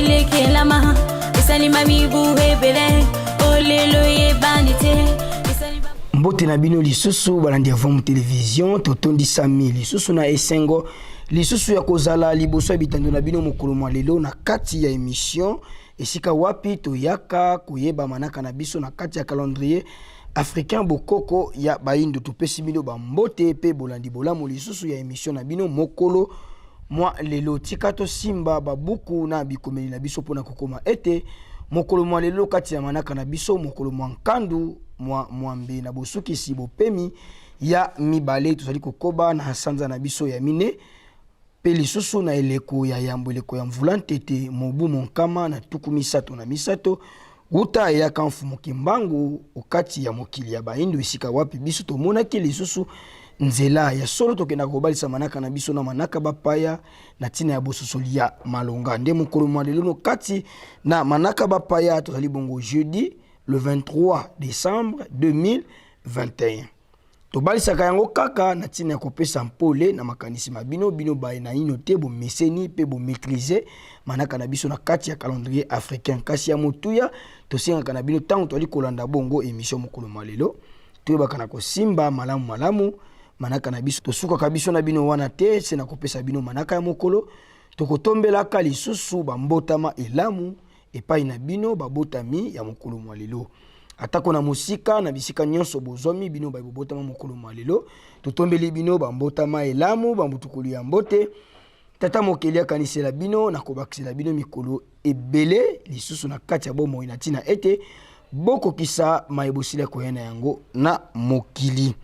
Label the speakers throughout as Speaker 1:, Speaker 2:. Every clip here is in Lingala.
Speaker 1: Mokile kelama Isalima mibu hebele Olelo ye bandite
Speaker 2: Mbote na bino lisusu balandi avant télévision totondi sami lisusu na esengo lisusu ya kozala liboso bitando na bino mokolo mwa lelo na kati ya émission esika wapi toyaka koyeba manaka na biso na kati ya calendrier africain bokoko ya bayindo topesi bino bambote pe bolandi bolamu lisusu ya émission na bino mokolo mwa lelo tikato simba babuku na bikomeli na biso pona kokoma ete mokolo mwa lelo kati ya manaka na biso mokolo mwa nkandu mwambe na bosuki si bopemi ya mibale tozali kokoba na sanza na biso ya mine pe lisusu na eleko ya yambo eleko ya mvula ntete mobu monkama na tuku misato na misato uta ya kamfu mokimbangu okati ya mokili ya bahindu esika wapi biso tomonaki lisusu nzela ya solo tokenda kobalisa manaka na biso na manaka bapaya na tina ya bososoli ya malonga nde mokolo mwa lelo kati na manaka bapaya tozali bongo jeudi le 23 décembre 2021. Tobalisa yango kaka na tina ya kopesa mpole na makanisi mabino bino bae na ino te bo meseni pe bo maîtriser manaka na biso na kati ya calendrier africain kasi ya motuya tosinga na bino tango toli kolanda bongo émission mokolo malelo toyebaka na kosimba malamu manaka na biso tosuka kabiso na bino wana te se na kopesa bino manaka ya mokolo tokotombelaka lisusu bambotama elamu epai na bino babotami ya mokolo mwa lelo atako na musika na bisika nyonso bozomi bino babotama mokolo mwa lelo totombeli bino bambotama elamu bambutukuli ya mbote tata mokeli akanisela bino na kobakisela bino mikolo ebele lisusu na kati ya bomoi na tina ete bokokisa mayebosila koyana yango na mokili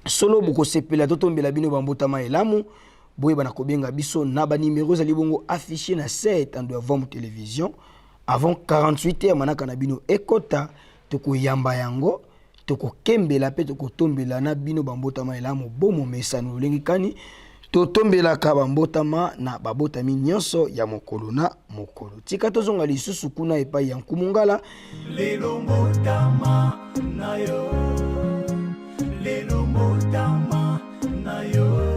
Speaker 2: solo bokosepela totombela bino bambotama elamu boyeba na kobenga biso na ba numéros za libongo affiché na 7 ando avant télévision avant 48 heures manaka na bino ekota toko yamba yango toko kembela pe toko tombela na bino bambotama elamu bomo mesano lengikani to tombela ka bambotama na babotami nyonso ya mokolo na mokolo tika tozonga lisusu kuna epai ya nkumungala
Speaker 3: lelo mbotama na yo lelo mbotama na yo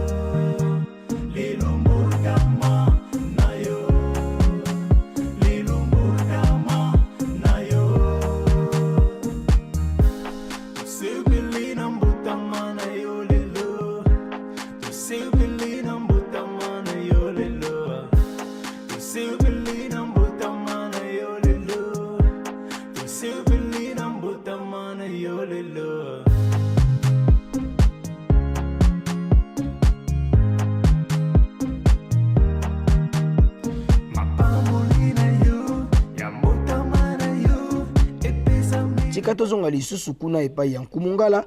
Speaker 2: tozonga lisusu kuna epai ya nkumungala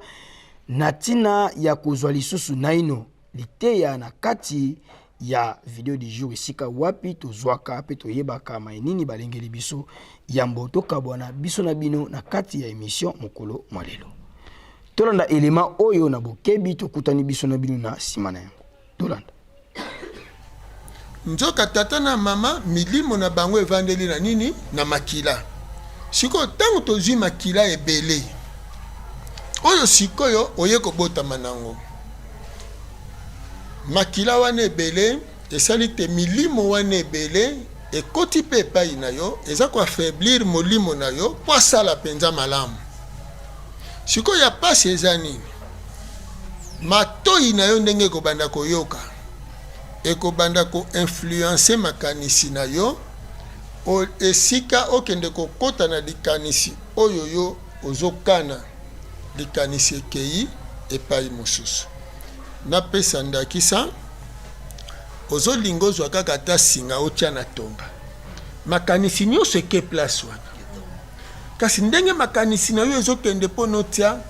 Speaker 2: na tina ya kozwa lisusu naino liteya na kati ya video du jour esika wapi tozwaka pe toyebaka mainini balengeli biso ya mboto kabwana biso na bino na kati ya émission mokolo mwalelo tolanda elema oyo na bokebi tokutani biso na bino na simana yango tolanda
Speaker 4: nzoka tata na mama milimo na bango evandeli na nini na makila siko tango tozwi makila ebele oyo sikoyo oye kobotama nango makila wana ebele esali te milimo wana ebele ekoti pe epai na yo eza koaffaiblir molimo na yo po asala mpenza malamu sikoyo ya pasi eza nini matoi na yo ndenge ekobanda koyoka ekobanda koinfluence makanisi na yo esika okende kokota na likanisi oyo yo ozokana likanisi ekei epai mosusu napesa ndakisa ozolinga ozwa kaka ata singa otya na tonga makanisi nyonso eke place wana kasi ndenge makanisi na yo ezokende mpo notya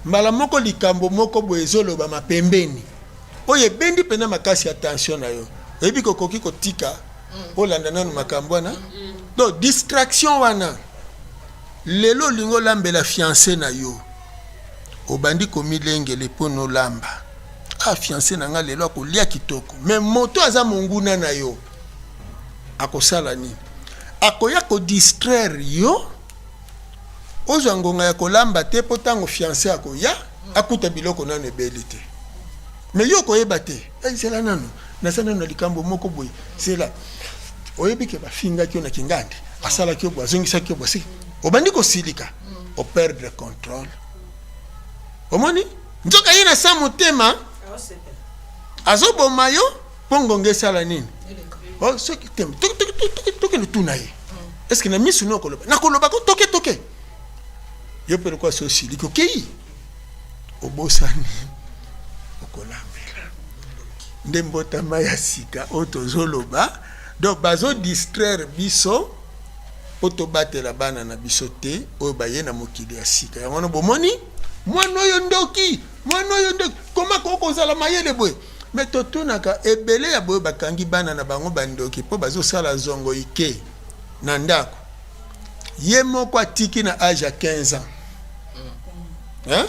Speaker 4: mbala moko likambo moko boye ezoloba mapembeni oyo ebendi mpena makasi ya tension na yo oyebi kokoki kotika olanda nanu makambo wana donc distraction wana lelo lingo lambela fiancé na yo obandi komilengele mpo nolamba fiancé na nga lelo akolia kitoko mais moto aza monguna na yo akosala nini akoya kodistraire yo ozwa ngonga ya kolamba te mpo ntango fiancé akoya akuta biloko nano ebeli te mais yo koyeba te ezela nano naza nano na likambo moko boye zela oyebi ke bafingaki yo na kingandi asalaki yo bo azongisaki yo bosi obandi kosilika o perdre contrôle omoni nzoka ye na sa motema azoboma yo mpo ngonga esala nini soki tem toke lutuna ye est ce que na misu no koloba nakoloba ko toke yo pere kwa so silika okei obosani okolambela nde mbotama ya sika oyo tozoloba donc bazo distraire biso po tobatela bana na biso te oyo baye na mokili ya sika yango wana bomoni mwana oyo ndoki koma kokozala mayele boye me totunaka ebele ya boye bakangi bana na bango bandoki mpo bazosala zongo ike na ndako ye moko atiki na age ya 15 ans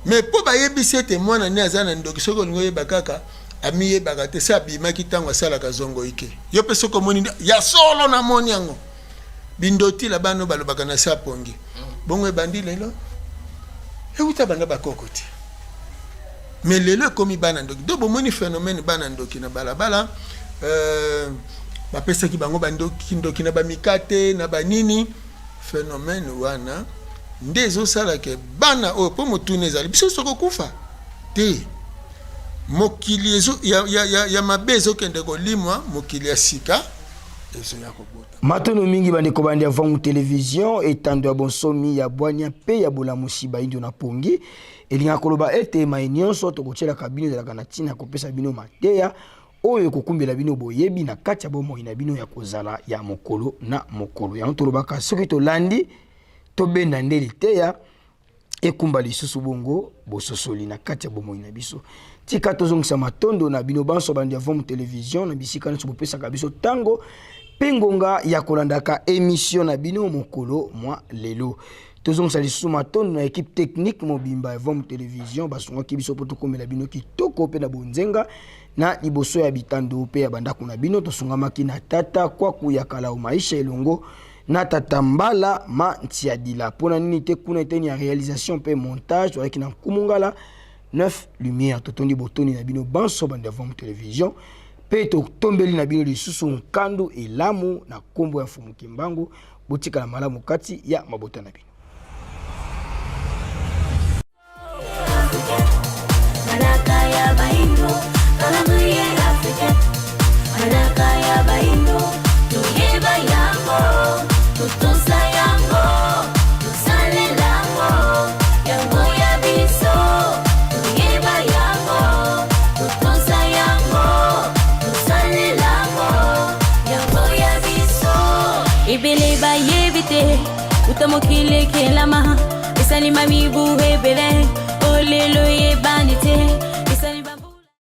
Speaker 4: mais mpo bayebisi ete mwana ne aza na ndoki soki olingi oyeba kaka amiyebaka te se abimaki ntango asalaka zongo ike yo mpe soki omoni ya solo na moni yango bindotila bano balobaka na se apongi bongo ebandi lelo euta banda bakoko te mais lelo ekomi bana ndoki do bomoni phénomène bana ndoki na balabala bapesaki bango bandoki na bamikate na banini phénomène wana nde ezosalaka bana oyo mpo motuna ezali biso sokokufa te mokili ya mabe ezokende kolimwa mokili ya sika ezoya kobota
Speaker 2: matono mingi bandeko bandi ya vangu télévision etando ya bonsomi ya bwania mpe ya bolamusi bayindo na pongi elinga koloba ete mai nyonso tokotielaka bino ezalaka na ntina kopesa bino mateya oyo ekokumbela bino boyebi na kati ya bomoi na bino ya kozala ya mokolo na mokolo yango tolobaka soki tolandi tobenda nde liteya ekumba lisusu bongo bososoli na kati ya bomoi na biso tika tozongisa matondo na bino banso bandi ya vangu télévision na bisika nyonso bopesaka biso tango pengonga ya kolandaka émission na bino mokolo mwa lelo tozongisa lisusu matondo na équipe technique mobimba ya vangu télévision basungaki biso po tokomela bino kitoko mpe na bonzenga na liboso ya bitando mpe ya bandako na bino tosungamaki na tata kwaku ya kala maisha elongo na tata mbala ma ntiadila pona nini te kuna eteni ya réalisation mpe montage toyaki na nkumungala 9 lumière totondi botoni na bino banso banda vangu télévision pe totombeli na bino lisusu nkando elamu na kombo ya Fumu Kimbangu botika na malamu kati ya mabota na bino
Speaker 1: Ibele ba yebite utamokile kelama isalima mibu hebele olelo ye bandite